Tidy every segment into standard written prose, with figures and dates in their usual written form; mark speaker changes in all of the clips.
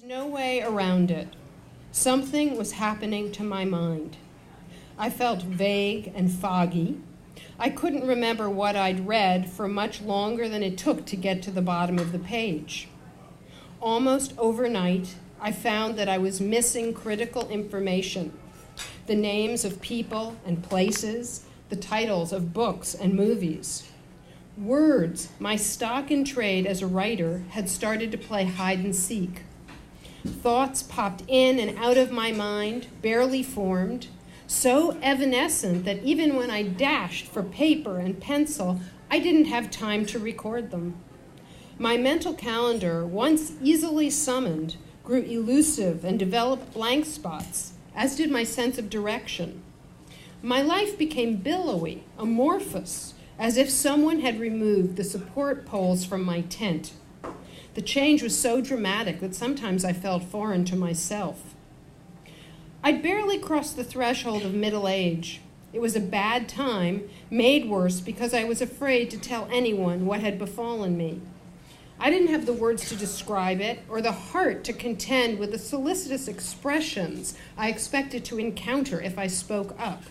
Speaker 1: No way around it. Something was happening to my mind. I felt vague and foggy. I couldn't remember what I'd read for much longer than it took to get to the bottom of the page. Almost overnight, I found that I was missing critical information, the names of people and places, the titles of books and movies. Words, my stock in trade as a writer, had started to play hide and seek. Thoughts popped in and out of my mind, barely formed, so evanescent that even when I dashed for paper and pencil, I didn't have time to record them. My mental calendar, once easily summoned, grew elusive and developed blank spots, as did my sense of direction. My life became billowy, amorphous, as if someone had removed the support poles from my tent. The change was so dramatic that sometimes I felt foreign to myself. I'd barely crossed the threshold of middle age. It was a bad time, made worse because I was afraid to tell anyone what had befallen me. I didn't have the words to describe it or the heart to contend with the solicitous expressions I expected to encounter if I spoke up.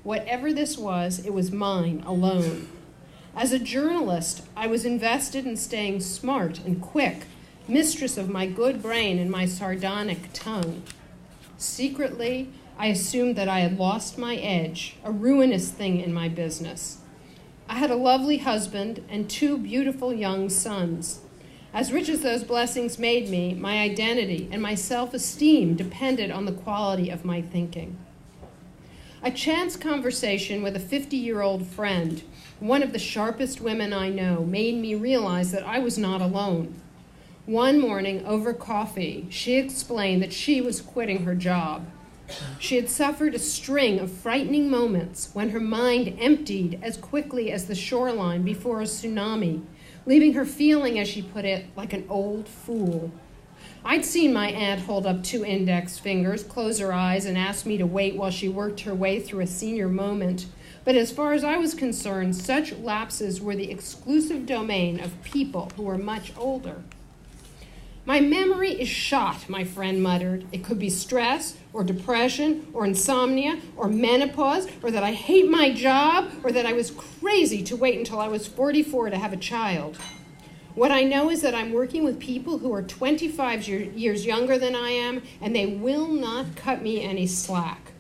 Speaker 1: Whatever this was, it was mine alone. As a journalist, I was invested in staying smart and quick, mistress of my good brain and my sardonic tongue. Secretly, I assumed that I had lost my edge, a ruinous thing in my business. I had a lovely husband and 2 beautiful young sons. As rich as those blessings made me, my identity and my self-esteem depended on the quality of my thinking. A chance conversation with a 50-year-old friend, one of the sharpest women I know, made me realize that I was not alone. One morning, over coffee, she explained that she was quitting her job. She had suffered a string of frightening moments when her mind emptied as quickly as the shoreline before a tsunami, leaving her feeling, as she put it, like an old fool. I'd seen my aunt hold up 2 index fingers, close her eyes, and ask me to wait while she worked her way through a senior moment. But as far as I was concerned, such lapses were the exclusive domain of people who were much older. My memory is shot, my friend muttered. It could be stress, or depression, or insomnia, or menopause, or that I hate my job, or that I was crazy to wait until I was 44 to have a child. What I know is that I'm working with people who are 25 years younger than I am, and they will not cut me any slack.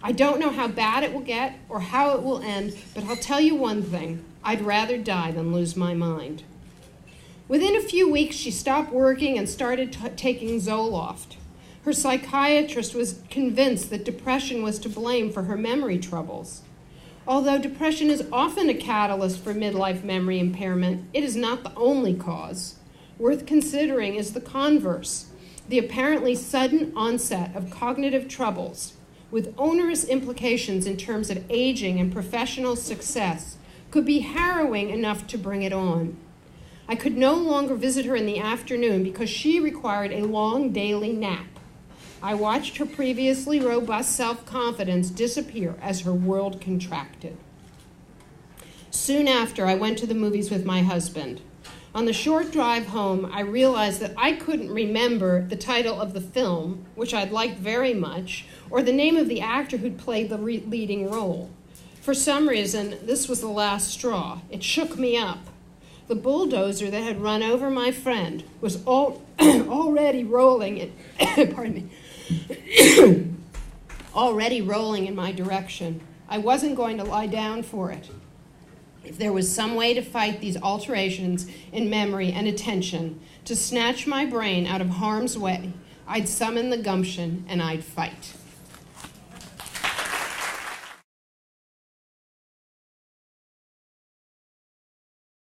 Speaker 1: I don't know how bad it will get or how it will end, but I'll tell you one thing. I'd rather die than lose my mind. Within a few weeks, she stopped working and started taking Zoloft. Her psychiatrist was convinced that depression was to blame for her memory troubles. Although depression is often a catalyst for midlife memory impairment, it is not the only cause. Worth considering is the converse, the apparently sudden onset of cognitive troubles, with onerous implications in terms of aging and professional success, could be harrowing enough to bring it on. I could no longer visit her in the afternoon because she required a long daily nap. I watched her previously robust self-confidence disappear as her world contracted. Soon after, I went to the movies with my husband. On the short drive home, I realized that I couldn't remember the title of the film, which I'd liked very much, or the name of the actor who'd played the leading role. For some reason, this was the last straw. It shook me up. The bulldozer that had run over my friend was already rolling in, already rolling in my direction. I wasn't going to lie down for it. If there was some way to fight these alterations in memory and attention, to snatch my brain out of harm's way, I'd summon the gumption and I'd fight.